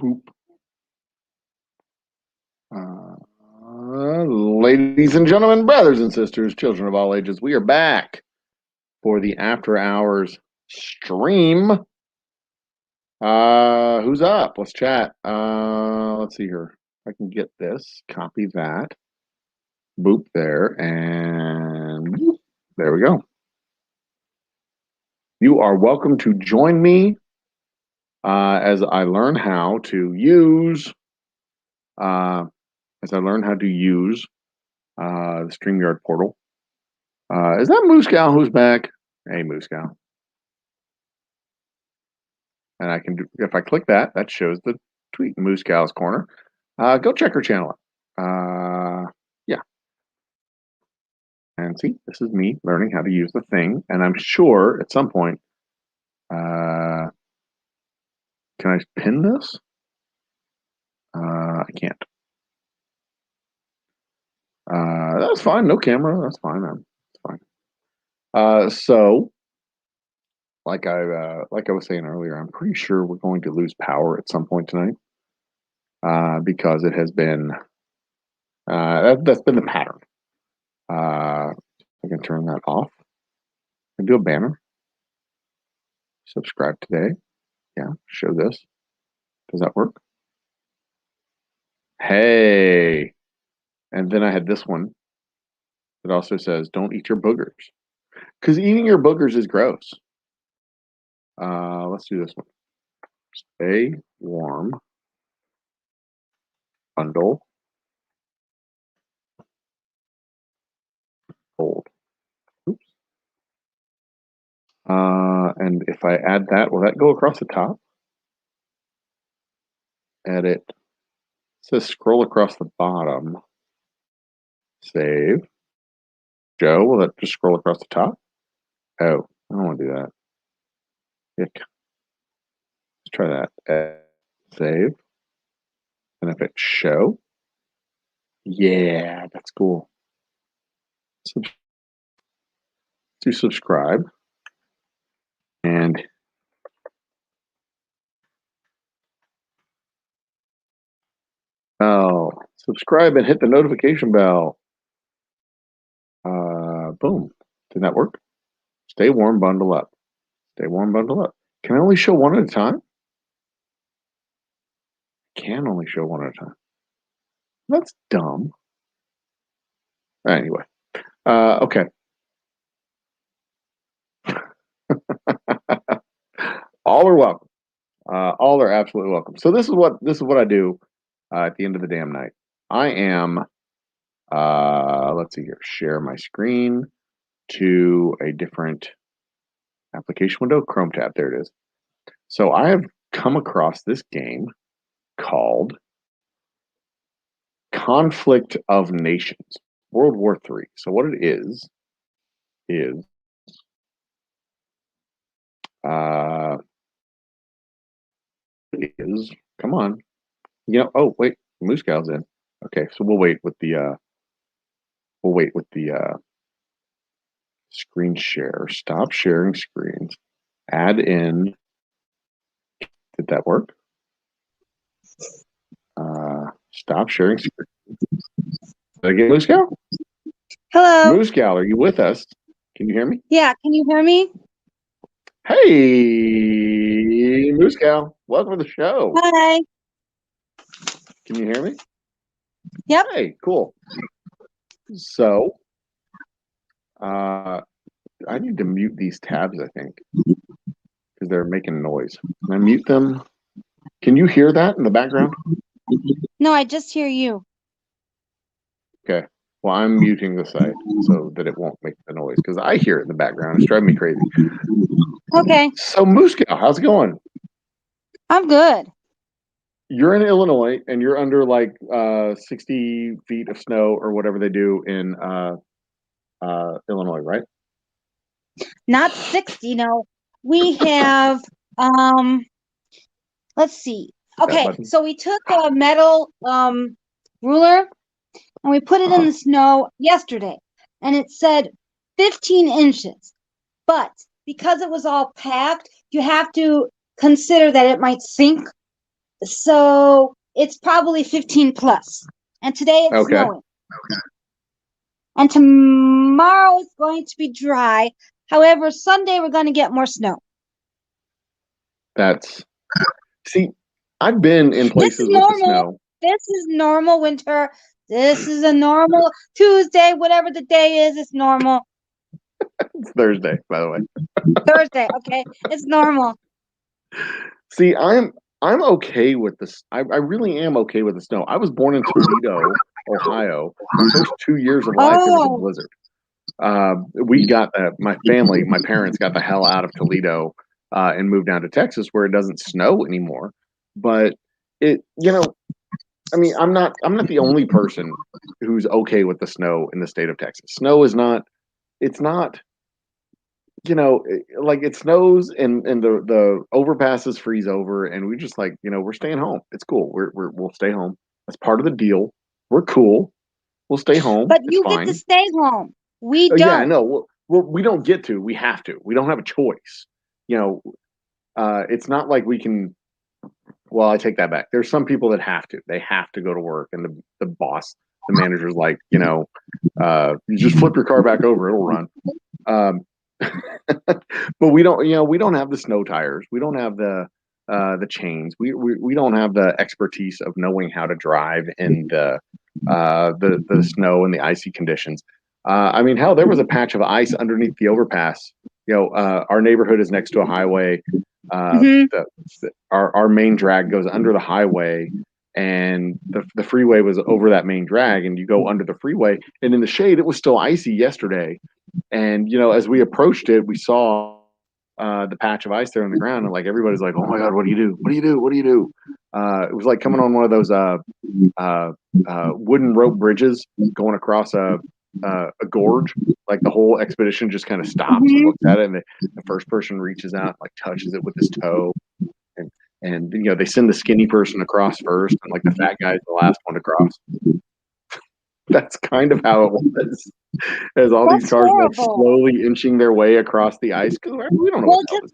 Boop. Ladies and gentlemen, brothers and sisters, children of all ages, we are back for the After Hours stream. Who's up? Let's chat. Let's see here. I can get this, copy that, boop there, and boop, there we go. You are welcome to join me as I learn how to use the StreamYard portal. Is that Moose Gal who's back? Hey, Moose Gal. And I can do, if I click that, that shows the tweet, Moose Gal's Corner. Go check her channel out. Yeah. And see, this is me learning how to use the thing. And I'm sure at some point, can I pin this? I can't. That's fine. No camera. That's fine. That's fine. So, like I was saying earlier, I'm pretty sure we're going to lose power at some point tonight because it has been that's been the pattern. I can turn that off and do a banner. Subscribe today. Yeah, show this. Does that work? Hey. And then I had this one that also says, don't eat your boogers. Because eating your boogers is gross. Let's do this one. Stay warm. Bundle. Cold. Oops. And if I add that, will that go across the top? Edit. It says scroll across the bottom. Save. Joe, will that just scroll across the top? Oh, I don't want to do that. Ick. Let's try that. Save. And if it show, yeah, that's cool. To subscribe. And subscribe and hit the notification bell. Boom. Did that work? Stay warm, bundle up. Stay warm, bundle up. Can I only show one at a time? Can only show one at a time. That's dumb. Anyway. Okay. All are welcome. All are absolutely welcome. So this is what I do at the end of the damn night. I am let's see here, share my screen to a different application window, Chrome tab. There it is. So I have come across this game called Conflict of Nations, World War III. So what it is come on, oh wait, Moose Gal's in. Okay, so we'll wait with the screen share. Stop sharing screens. Add in. Did that work? Stop sharing screen. Did I get Moose Gal? Hello. Moose Gal, are you with us? Can you hear me? Yeah, can you hear me? Hey, Moose Gal, welcome to the show. Hi. Can you hear me? Yep. Hey, cool. So, I need to mute these tabs, I think, because they're making noise. Can I mute them? Can you hear that in the background? No, I just hear you. Okay. Well, I'm muting the site so that it won't make the noise because I hear it in the background. It's driving me crazy. Okay. So, Moose Gal, how's it going? I'm good. You're in Illinois and you're under like 60 feet of snow or whatever they do in Illinois, right? Not 60, no. We have let's see. Okay, so we took a metal ruler and we put it in the snow yesterday, and it said 15 inches. But because it was all packed, you have to consider that it might sink So it's probably 15 plus. And today it's snowing. And tomorrow it's going to be dry. However, Sunday we're going to get more snow. See, I've been in places with the snow. This is normal winter. This is a normal Tuesday, whatever the day is, it's normal. It's Thursday, by the way. Thursday, okay. It's normal. See, I'm okay with this. I really am okay with the snow. I was born in Toledo, Ohio. The first 2 years of life, there was a blizzard. We got my parents got the hell out of Toledo and moved down to Texas, where it doesn't snow anymore. But I'm not the only person who's okay with the snow in the state of Texas. Snow is not. It's not. Like it snows and the overpasses freeze over, and we just we're staying home. It's cool. We'll stay home. That's part of the deal. We're cool. We'll stay home. But you get to stay home. We don't. Yeah, no. Well, we don't get to. We have to. We don't have a choice. It's not like we can. Well, I take that back. There's some people that have to. They have to go to work, and the boss, the manager's like, you just flip your car back over, it'll run. But we don't have the snow tires. We don't have the chains. We don't have the expertise of knowing how to drive in the snow and the icy conditions. Hell, there was a patch of ice underneath the overpass. Our neighborhood is next to a highway. Our main drag goes under the highway, and the freeway was over that main drag, and you go under the freeway, and in the shade, it was still icy yesterday. And as we approached it, we saw the patch of ice there on the ground, and like everybody's like, "Oh my God, what do you do? What do you do? What do you do?" It was like coming on one of those wooden rope bridges going across a gorge. Like the whole expedition just kind of stops and looks at it, and the first person reaches out, like touches it with his toe, and they send the skinny person across first, and like the fat guy's the last one to cross. That's kind of how it was. As all these cars slowly inching their way across the ice, because we don't know what the hell is.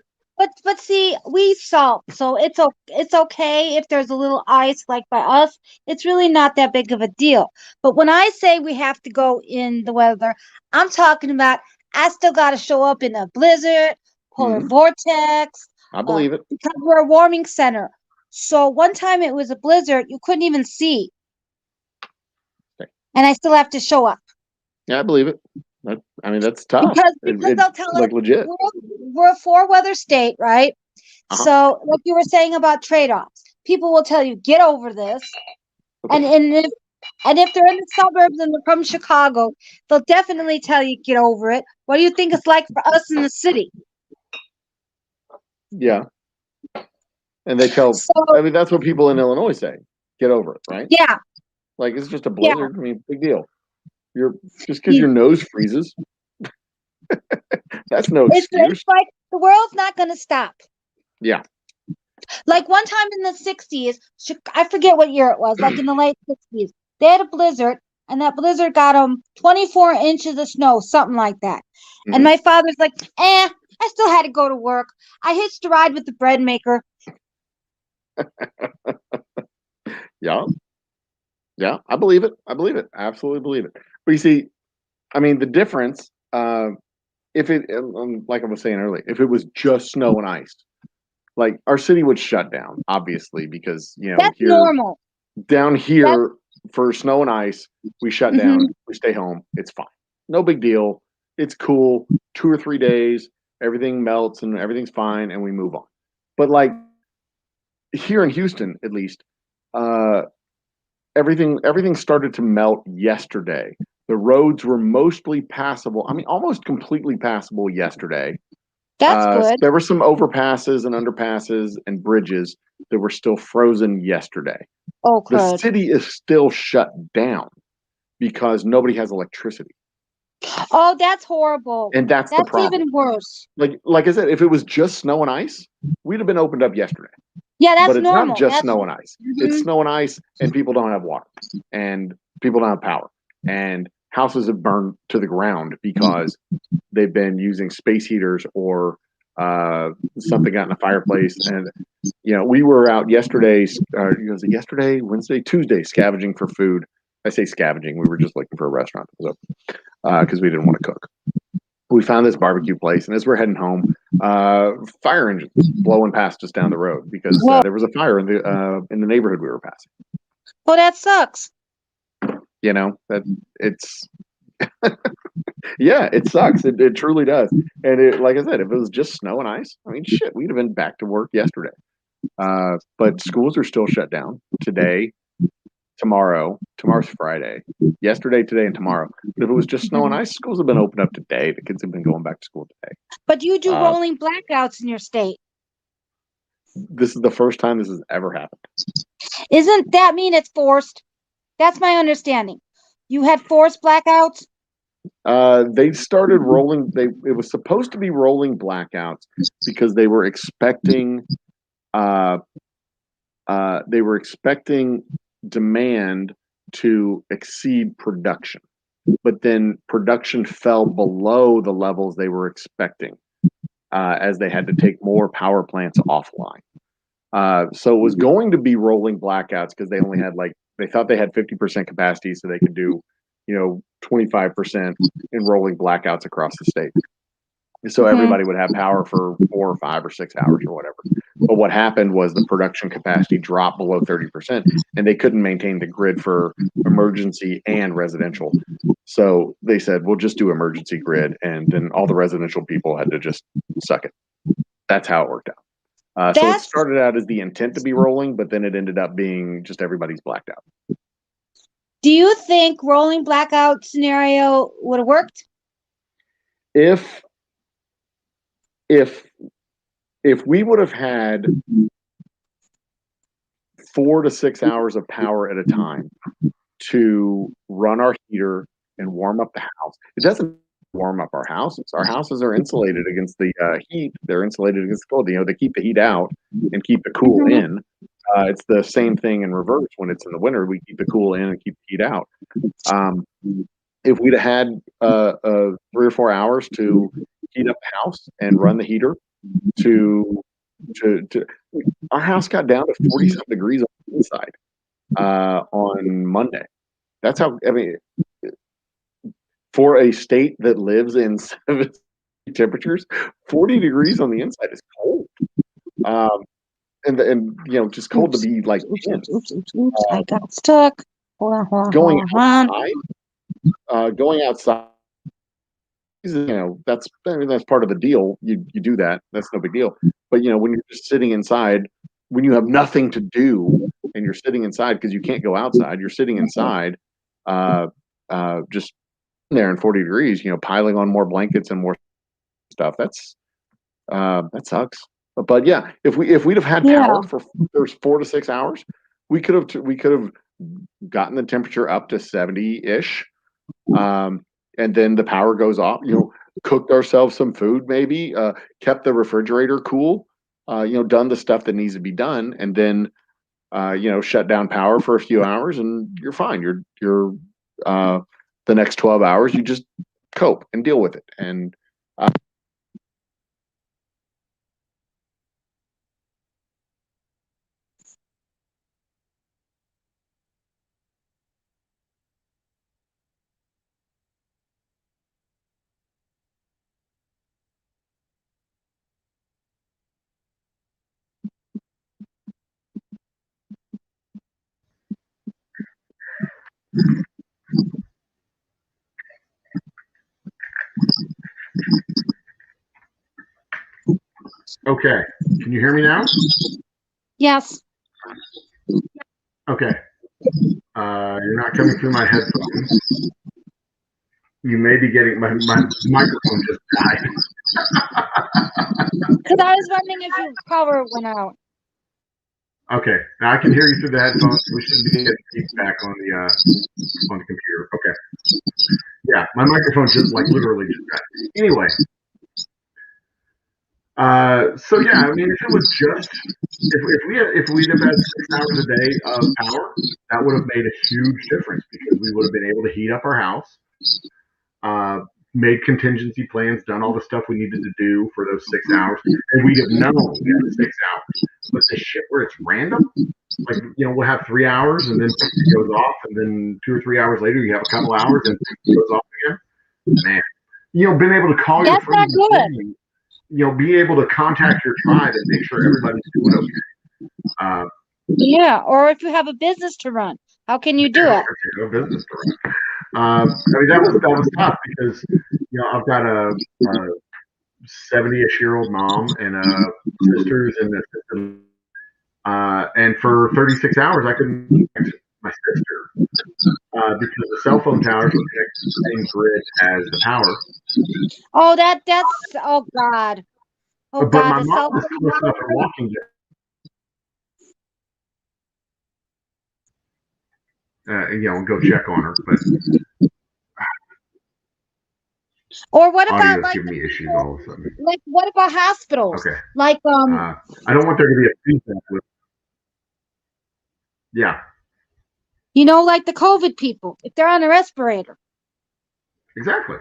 But see, we salt, so it's okay if there's a little ice like by us. It's really not that big of a deal. But when I say we have to go in the weather, I'm talking about I still got to show up in a blizzard, polar vortex. I believe it. Because we're a warming center. So one time it was a blizzard, you couldn't even see. And I still have to show up. Yeah, I believe it. That's tough. Because they'll tell us, legit. We're a four-weather state, right? So, like you were saying about trade-offs, people will tell you, get over this. Okay. And if they're in the suburbs and they're from Chicago, they'll definitely tell you, get over it. What do you think it's like for us in the city? Yeah. And they tell, that's what people in Illinois say. Get over it, right? Yeah. Like, it's just a blizzard. Yeah. Big deal. Just because your nose freezes. That's no excuse. It's like the world's not going to stop. Yeah. Like one time in the 60s, I forget what year it was, like in the late 60s, they had a blizzard, and that blizzard got them 24 inches of snow, something like that. And my father's like, I still had to go to work. I hitched a ride with the bread maker. Yeah. Yeah, I believe it. I absolutely believe it. But you see, the difference, if it, like I was saying earlier, if it was just snow and ice, like our city would shut down, obviously, because, that's normal. Down here for snow and ice, we shut down, we stay home. It's fine. No big deal. It's cool. 2 or 3 days, everything melts and everything's fine, and we move on. But like here in Houston, at least, everything started to melt yesterday. The roads were mostly passable. Almost completely passable yesterday. That's good. There were some overpasses and underpasses and bridges that were still frozen yesterday. Oh, good. The city is still shut down because nobody has electricity. Oh, that's horrible. And that's the problem. Even worse. Like I said, if it was just snow and ice, we'd have been opened up yesterday. Yeah, that's normal. But it's not just snow and ice. It's snow and ice, and people don't have water, and people don't have power, and houses have burned to the ground because they've been using space heaters or something got in the fireplace, and we were out yesterday, was it yesterday, Wednesday, Tuesday, scavenging for food. I say scavenging. We were just looking for a restaurant because we didn't want to cook. We found this barbecue place, and as we're heading home, fire engines blowing past us down the road because there was a fire in the neighborhood we were passing. Oh, that sucks. That it's yeah, it sucks. It truly does. And like I said, if it was just snow and ice, I mean, shit, we'd have been back to work yesterday. But schools are still shut down today, tomorrow. Tomorrow's Friday. Yesterday, today, and tomorrow. But if it was just snow and ice, schools have been open up today. The kids have been going back to school today. But you do rolling blackouts in your state. This is the first time this has ever happened. Isn't that mean it's forced? That's my understanding. You had forced blackouts? They started rolling. It was supposed to be rolling blackouts because they were expecting demand to exceed production, but then production fell below the levels they were expecting as they had to take more power plants offline. So it was going to be rolling blackouts because they only had they thought they had 50% capacity, so they could do 25% in rolling blackouts across the state. So everybody would have power for 4 or 5 or 6 hours or whatever. But what happened was the production capacity dropped below 30%, and they couldn't maintain the grid for emergency and residential. So they said, we'll just do emergency grid, and then all the residential people had to just suck it. That's how it worked out. So it started out as the intent to be rolling, but then it ended up being just everybody's blacked out. Do you think rolling blackout scenario would have worked? If we would have had 4 to 6 hours of power at a time to run our heater and warm up the house, it doesn't warm up our houses. Our houses are insulated against the heat. They're insulated against the cold. They keep the heat out and keep the cool in. It's the same thing in reverse. When it's in the winter, we keep the cool in and keep the heat out. If we'd have had 3 or 4 hours to heat up the house and run the heater to our house got down to 40-something degrees on the inside on Monday. That's how, for a state that lives in 70 temperatures, 40 degrees on the inside is cold. And just cold to be Oops, I got stuck. Hold on. Going outside, that's part of the deal. You do that. That's no big deal. But when you're just sitting inside, when you have nothing to do and you're sitting inside because you can't go outside, you're sitting inside, just there in 40 degrees, piling on more blankets and more stuff. That sucks. But yeah, if we'd have had power for 4 to 6 hours, we could have gotten the temperature up to 70-ish. And then the power goes off, cooked ourselves some food, maybe, kept the refrigerator cool, done the stuff that needs to be done, and then, shut down power for a few hours and you're fine. You're the next 12 hours, you just cope and deal with it. And, Okay. Can you hear me now? Yes. Okay. You're not coming through my headphones. You may be getting my microphone just died. Because I was wondering if your power went out. Okay. Now I can hear you through the headphones. We should be getting feedback on the computer. Okay. Yeah, my microphone just literally just died. Anyway. So yeah, I mean, if it was just if we'd have had 6 hours a day of power, that would have made a huge difference because we would have been able to heat up our house. made contingency plans, done all the stuff we needed to do for those 6 hours, and we'd have known we had 6 hours. But the shit where it's random, like, we'll have 3 hours and then it goes off, and then 2 or 3 hours later you have a couple hours and it goes off again. Man, being able to call your friends, be able to contact your tribe and make sure everybody's doing okay. Yeah, or if you have a business to run, how can you do it? A business to run. I mean, that was tough because I've got a 70-ish-year-old mom and sisters and assistant. And for 36 hours, I couldn't connect my sister because the cell phone towers were connected to the same grid as the power. Oh, oh God. Oh but God, my the mom cell was phone close enough tower. and walking distance. And go check on her. But or what about audio's like giving me issues all of a sudden. Like what about hospitals? Okay. Like I don't want there to be a feedback loop. Yeah. Like the COVID people, if they're on a respirator. Exactly.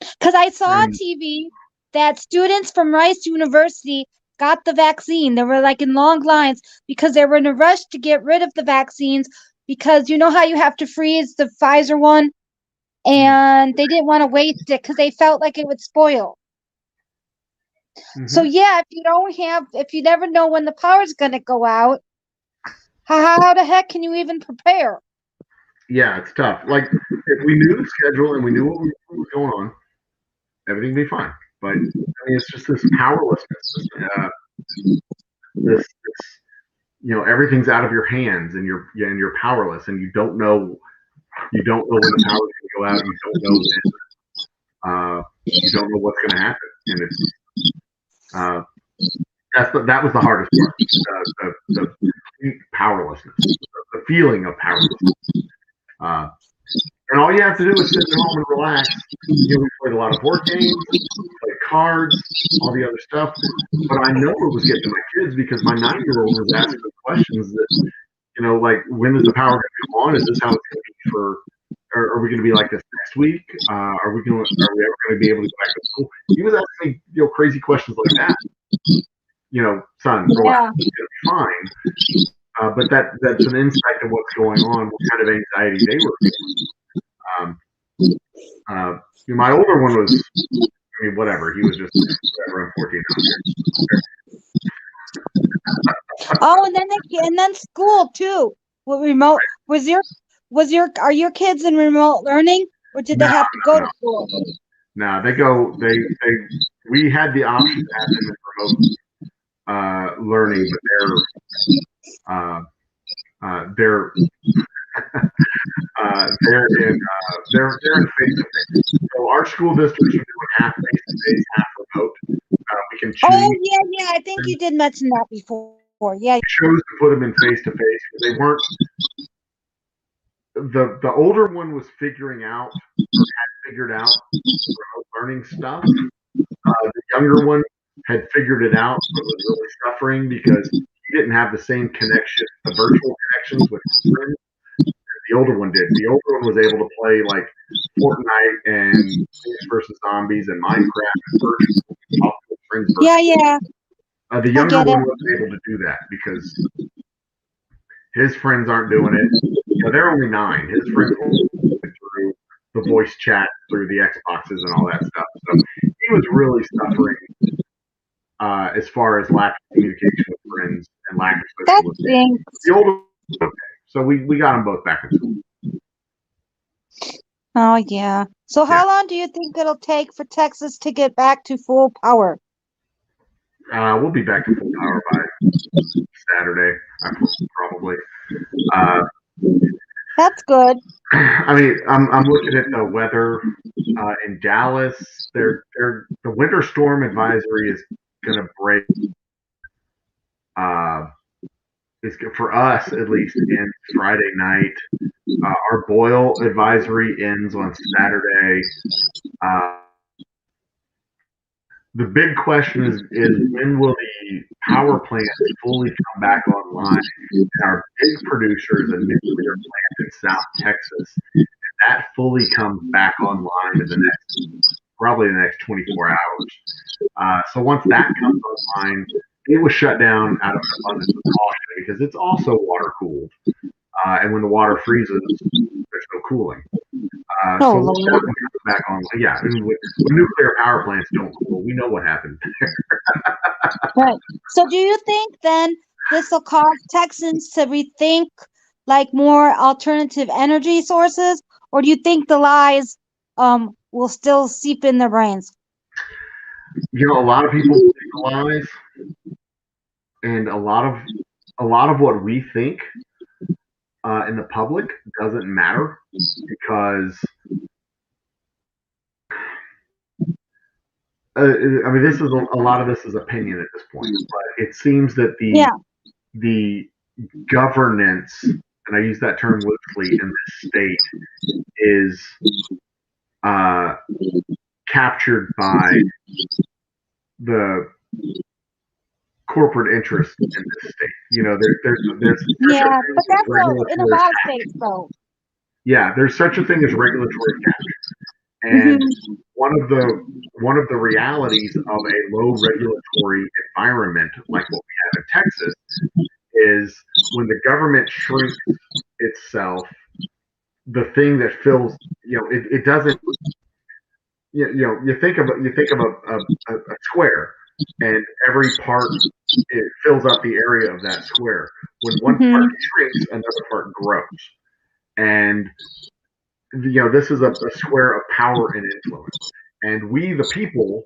Because I saw on TV that students from Rice University got the vaccine. They were like in long lines because they were in a rush to get rid of the vaccines because you know how you have to freeze the Pfizer one? And they didn't want to waste it because they felt like it would spoil. Mm-hmm. So yeah, if you never know when the power's going to go out, how the heck can you even prepare? Yeah, it's tough. Like if we knew the schedule and we knew what was going on, everything would be fine. But I mean, it's just this powerlessness. This everything's out of your hands, and you're powerless, and you don't know when the power's going to go out. You don't know when. You don't know what's going to happen, and it's that was the hardest part. The powerlessness, the feeling of powerlessness. And all you have to do is sit at home and relax. We played a lot of board games, played cards, all the other stuff. But I know it was getting to my kids because my 9-year-old was asking questions that, like, when is the power going to come on? Is this how it's going to be or are we going to be like this next week? Are we ever going to be able to go back to school? He was asking me, crazy questions like that. Son, relax, it's going to be fine. But that's an insight to what's going on, what kind of anxiety they were feeling. My older one was, whatever. He was just whatever. I'm 14 now. Oh, and then school too. What remote are your kids in remote learning, or did they have to go to school? No, they go. We had the option to have them in remote learning, but they're in face-to-face. So our school districts are doing half face-to-face, half remote. We can choose. Oh yeah, I think you did mention that before. Yeah, we chose to put them in face-to-face because they weren't. The older one was figuring out or had figured out remote learning stuff. The younger one had figured it out, but was really suffering because he didn't have the same connection, the virtual connections with his friends. The older one did. The older one was able to play like Fortnite and Plants vs. Zombies and Minecraft and virtual, talk to his friends. Yeah. The younger one wasn't able to do that because his friends aren't doing it. They're only 9. His friends were through the voice chat, through the Xboxes and all that stuff. So he was really suffering as far as lack of communication with friends and lack of socialization. The older, okay. So we got them both back in school. Oh yeah. So how long do you think it'll take for Texas to get back to full power? We'll be back to full power by Saturday, probably. That's good. I mean, I'm looking at the weather in Dallas. The winter storm advisory is going to break. Is for us at least ends Friday night. Our boil advisory ends on Saturday. The big question is when will the power plants fully come back online? And our big producers and nuclear plant in South Texas, that fully comes back online in probably the next 24 hours. So once that comes online, it was shut down out of an abundance of caution because it's also water cooled. And when the water freezes, there's no cooling. So once that one comes back on, yeah, I mean, when nuclear power plants don't cool, we know what happened. Right. So do you think then this will cause Texans to rethink like more alternative energy sources, or do you think the lies will still seep in their brains? You know, a lot of people believe the lies, and a lot of what we think in the public doesn't matter because I mean, this is a lot of this is opinion at this point, but it seems that the governance, and I use that term loosely, in this state is captured by the corporate interest in this state. You know, there's yeah, but that's in a lot of states, though. Yeah, there's such a thing as regulatory capture, and one of the realities of a low regulatory environment like what we have in Texas is when the government shrinks itself, the thing that fills, it doesn't. You think of a square, and every part it fills up the area of that square. When one part shrinks, another part grows, and this is a square of power and influence. And we, the people,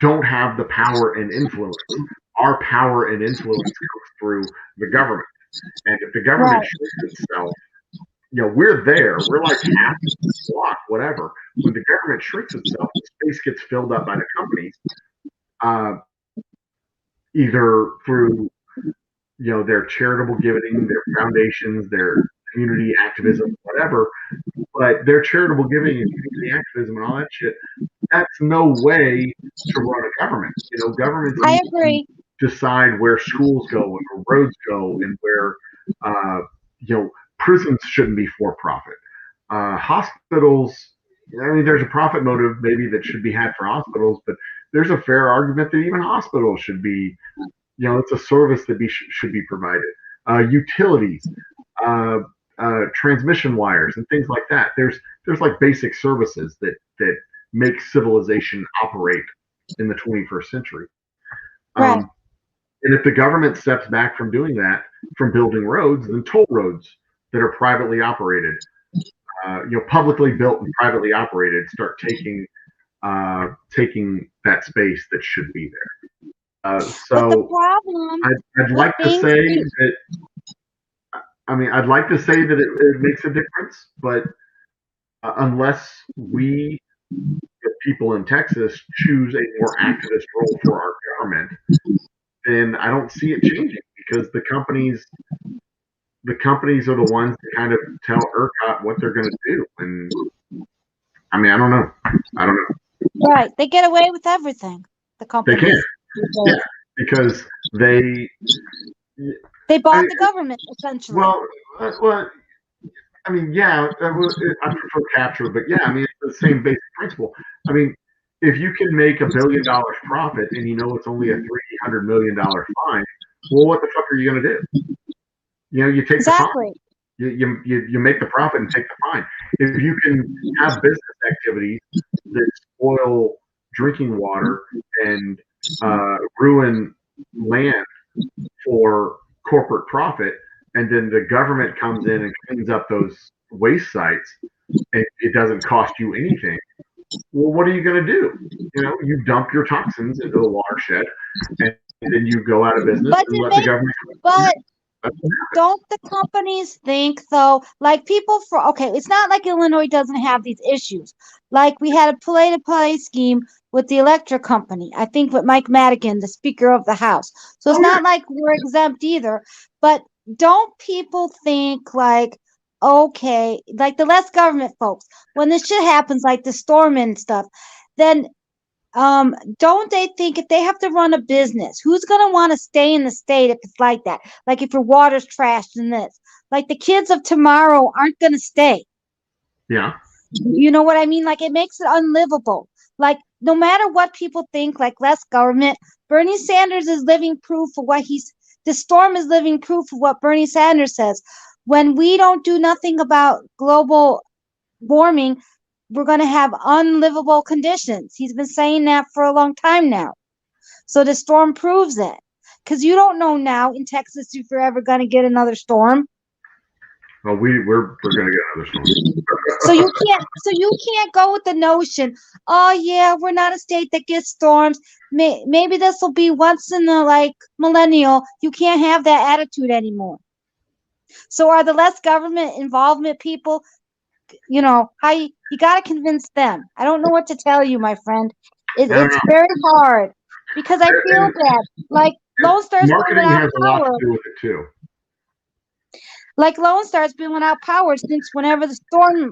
don't have the power and influence. Our power and influence comes through the government. And if the government shrinks itself, we're there. We're like half the block, whatever. When the government shrinks itself, the space gets filled up by the companies, either through their charitable giving, their foundations, their community activism, whatever. But their charitable giving and community activism and all that shit, that's no way to run a government. Governments I agree. Decide where schools go and where roads go and where prisons shouldn't be for profit. Hospitals, I mean, there's a profit motive maybe that should be had for hospitals, but there's a fair argument that even hospitals should be, it's a service that should be provided. Utilities, transmission wires, and things like that. There's like basic services that make civilization operate in the 21st century. Right. And if the government steps back from doing that, from building roads, then toll roads that are privately operated, publicly built and privately operated, start taking that space that should be there. So the problem, I'd like to say that. I mean, I'd like to say that it makes a difference, but unless we, the people in Texas, choose a more activist role for our government, then I don't see it changing because the companies are the ones that kind of tell ERCOT what they're going to do. And I mean, I don't know. Right. They get away with everything. The companies. They can. Yeah, because they bought the government, essentially. Well, I mean, yeah, I prefer capture, but yeah, I mean, it's the same basic principle. I mean, if you can make $1 billion profit and it's only a $300 million fine, well, what the fuck are you going to do? You take the fine. You make the profit and take the fine. If you can have business activities that spoil drinking water and ruin land for corporate profit, and then the government comes in and cleans up those waste sites, and it doesn't cost you anything. Well, what are you going to do? You dump your toxins into the watershed, and then you go out of business and let the government. But don't the companies think, though, like it's not like Illinois doesn't have these issues. Like we had a play-to-play scheme with the electric company, I think with Mike Madigan, the Speaker of the House. So it's not like we're exempt either. But don't people think like, okay, like the less government folks, when this shit happens, like the storm and stuff, then don't they think if they have to run a business, who's going to want to stay in the state if it's like that? Like if your water's trashed and this. Like the kids of tomorrow aren't going to stay. Yeah. You know what I mean? Like it makes it unlivable. Like no matter what people think, like less government, Bernie Sanders is living proof of what the storm is living proof of what Bernie Sanders says. When we don't do nothing about global warming, we're going to have unlivable conditions. He's been saying that for a long time now. So the storm proves it. Because you don't know now in Texas if you're ever going to get another storm. Well, we're going to get another storm. So you can't go with the notion, oh yeah, we're not a state that gets storms. Maybe this will be once in the like millennial. You can't have that attitude anymore. So are the less government involvement people, how you got to convince them. I don't know what to tell you, my friend. It's very hard because I feel bad. Like Lone Star's been marketing without has a power. lot to do with it too. Like Lone Star's been without power since whenever the storm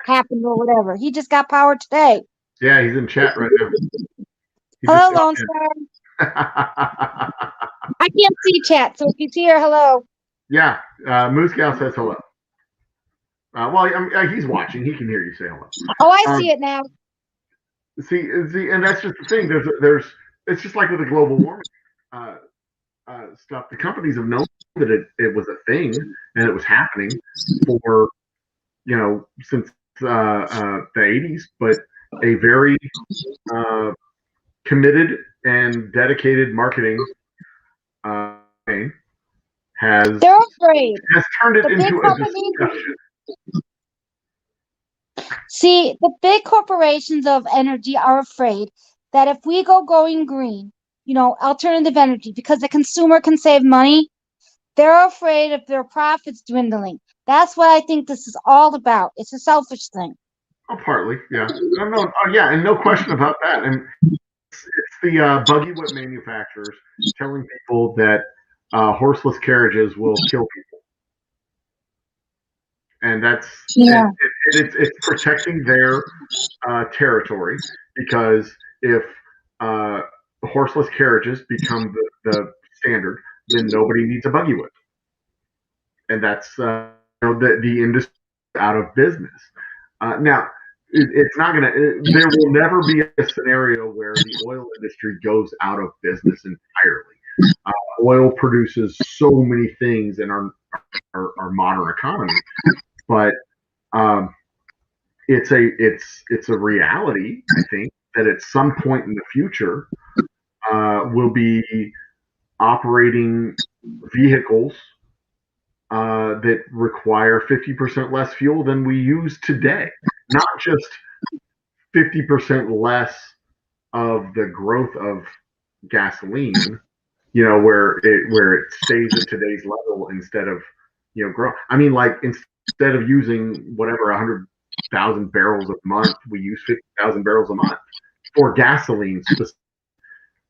happened or whatever. He just got power today. Yeah, he's in chat right now. Hello, Lone Star. I can't see chat, so if he's here, hello. Yeah, Moose Gal says hello. Well, he's watching. He can hear you say hello. Oh, I see it now. See, and that's just the thing. There's. It's just like with the global warming stuff. The companies have known that it was a thing and it was happening for since the 80s, but a very committed and dedicated marketing has turned it into a discussion. See, the big corporations of energy are afraid that if we going green, alternative energy, because the consumer can save money, they're afraid of their profits dwindling. That's what I think this is all about. It's a selfish thing. Oh, partly, yeah. No, yeah, and no question about that. And it's the buggy whip manufacturers telling people that horseless carriages will kill people, and that's it's protecting their territory, because if horseless carriages become the standard, then nobody needs a buggy whip, and that's the industry out of business. Now, it's not going to. There will never be a scenario where the oil industry goes out of business entirely. Oil produces so many things in our modern economy, but it's a reality. I think that at some point in the future, we'll be operating vehicles that require 50% less fuel than we use today. Not just 50% less of the growth of gasoline, where it stays at today's level instead of grow. I mean, like instead of using whatever 100,000 barrels a month, we use 50,000 barrels a month for gasoline.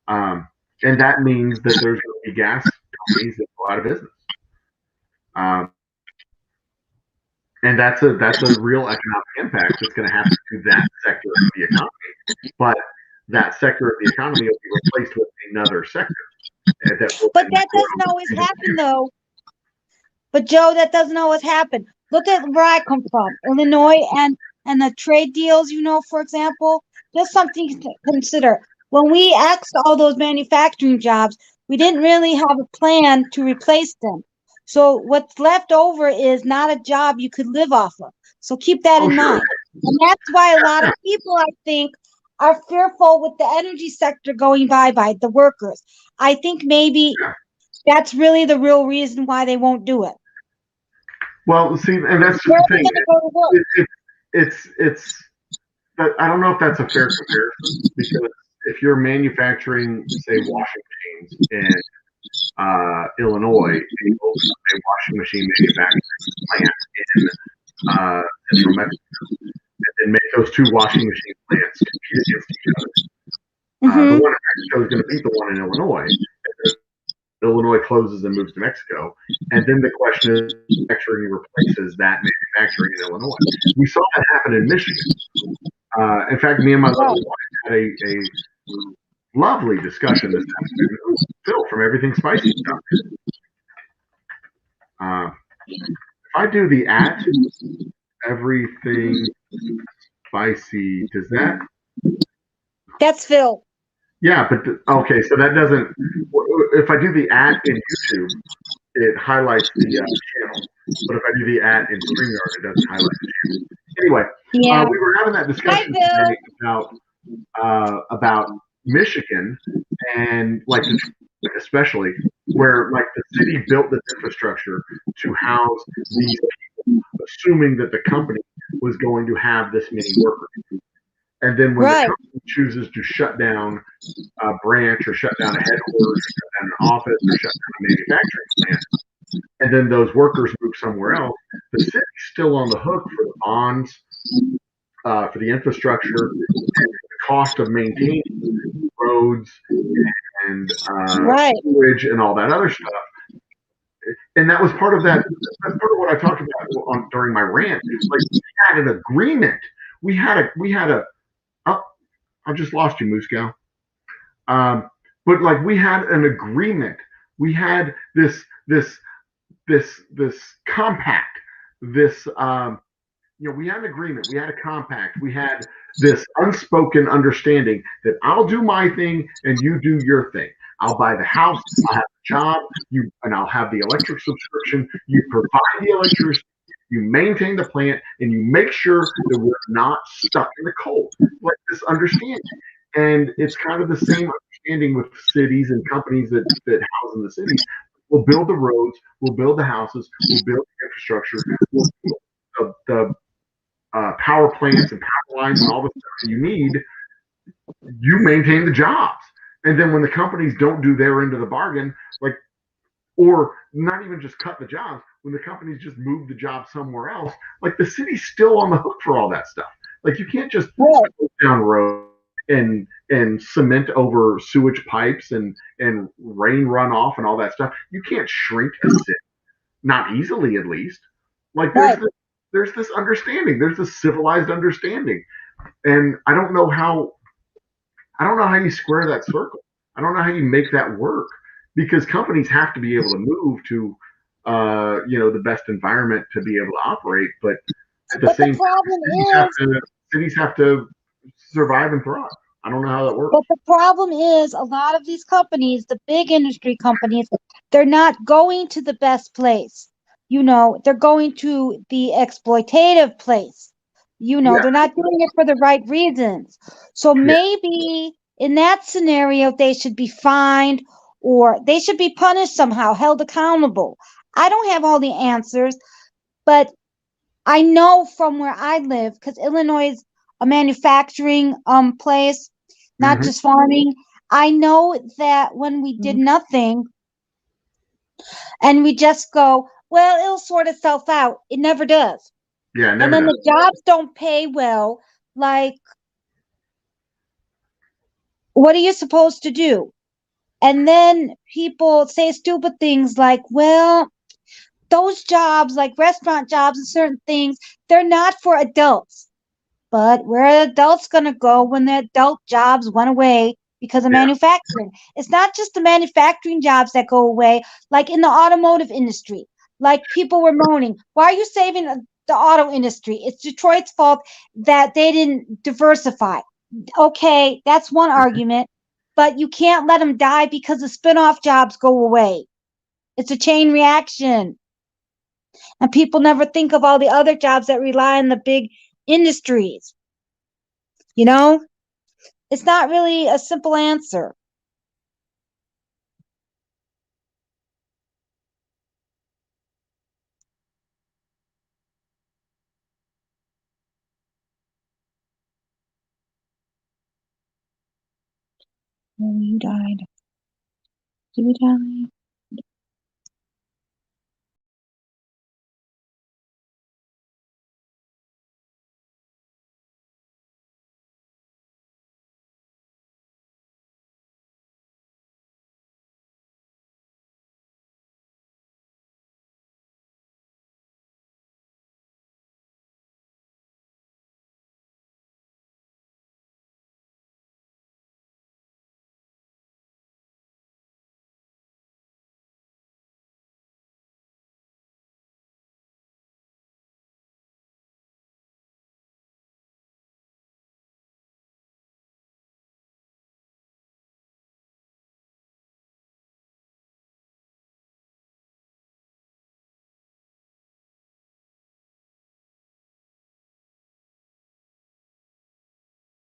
And that means that there's going to be gas companies that go out of business. And that's a real economic impact that's going to happen to that sector of the economy. But that sector of the economy will be replaced with another sector. But that doesn't always happen, though. But Joe, that doesn't always happen. Look at where I come from, Illinois, and the trade deals. For example, just something to consider. When we axed all those manufacturing jobs, we didn't really have a plan to replace them. So what's left over is not a job you could live off of. So keep that in mind. And that's why a lot of people, I think, are fearful with the energy sector going bye-bye, the workers. I think maybe that's really the real reason why they won't do it. Well, see, and that's just the thing. It's I don't know if that's a fair comparison, because if you're manufacturing, say, washing machines in Illinois, and you open up a washing machine manufacturing plant in Central Mexico, and then make those two washing machine plants compete against each other. The one in Mexico is going to beat the one in Illinois. Illinois closes and moves to Mexico, and then the question is, manufacturing replaces that manufacturing in Illinois. We saw that happen in Michigan. In fact, me and my lovely wife had a lovely discussion this afternoon. Phil from Everything Spicy. I do the at everything spicy, does that? That's Phil. Yeah, but okay, so that doesn't. If I do the at in YouTube, it highlights the channel. But if I do the at in StreamYard, it doesn't highlight the channel. Anyway, Yeah. we were having that Hi, discussion Phil. today about Michigan and like Detroit especially, where like the city built this infrastructure to house these people, assuming that the company was going to have this many workers. And then when the Right. company chooses to shut down a branch or shut down a headquarters, or shut down an office, or shut down a manufacturing plant, and then those workers move somewhere else, the city's still on the hook for the bonds, for the infrastructure, and the cost of maintaining roads and Right. sewage and all that other stuff. And that was part of that. That's part of what I talked about during my rant. Like we had an agreement. We had a. Oh, I just lost you, Moose Gal. But like we had an agreement. We had this compact. This we had an agreement. We had a compact. We had this unspoken understanding that I'll do my thing and you do your thing. I'll buy the house. I'll have the job. And I'll have the electric subscription. You provide the electricity. You maintain the plant, and you make sure that we're not stuck in the cold. Like this understanding. And it's kind of the same understanding with cities and companies that house in the cities. We'll build the roads. We'll build the houses. We'll build the infrastructure. We'll build the power plants and power lines and all the stuff you need, you maintain the jobs. And then when the companies don't do their end of the bargain, like, or not even just cut the jobs, when the companies just move the job somewhere else, like the city's still on the hook for all that stuff. Like you can't just go down road and cement over sewage pipes and rain runoff and all that stuff. You can't shrink a city, not easily at least. Like there's this understanding. There's this civilized understanding, and I don't know how you square that circle. I don't know how you make that work because companies have to be able to move to the best environment to be able to operate, but at the same time, cities have to survive and thrive. I don't know how that works. But the problem is a lot of these companies, the big industry companies, they're not going to the best place. They're going to the exploitative place. They're not doing it for the right reasons. So maybe in that scenario, they should be fined or they should be punished somehow, held accountable. I don't have all the answers, but I know from where I live, because Illinois is a manufacturing place, not just farming. I know that when we did nothing and we just go, well, it'll sort itself out. It never does. Yeah, and then the jobs don't pay well. Like, what are you supposed to do? And then people say stupid things like, well, those jobs, like restaurant jobs and certain things, they're not for adults. But where are adults going to go when the adult jobs went away because of manufacturing? It's not just the manufacturing jobs that go away, like in the automotive industry. Like people were moaning, why are you saving the auto industry? It's Detroit's fault that they didn't diversify. Okay, that's one argument, but you can't let them die because the spin-off jobs go away. It's a chain reaction. And people never think of all the other jobs that rely on the big industries. It's not really a simple answer. Oh, you died. Did we die?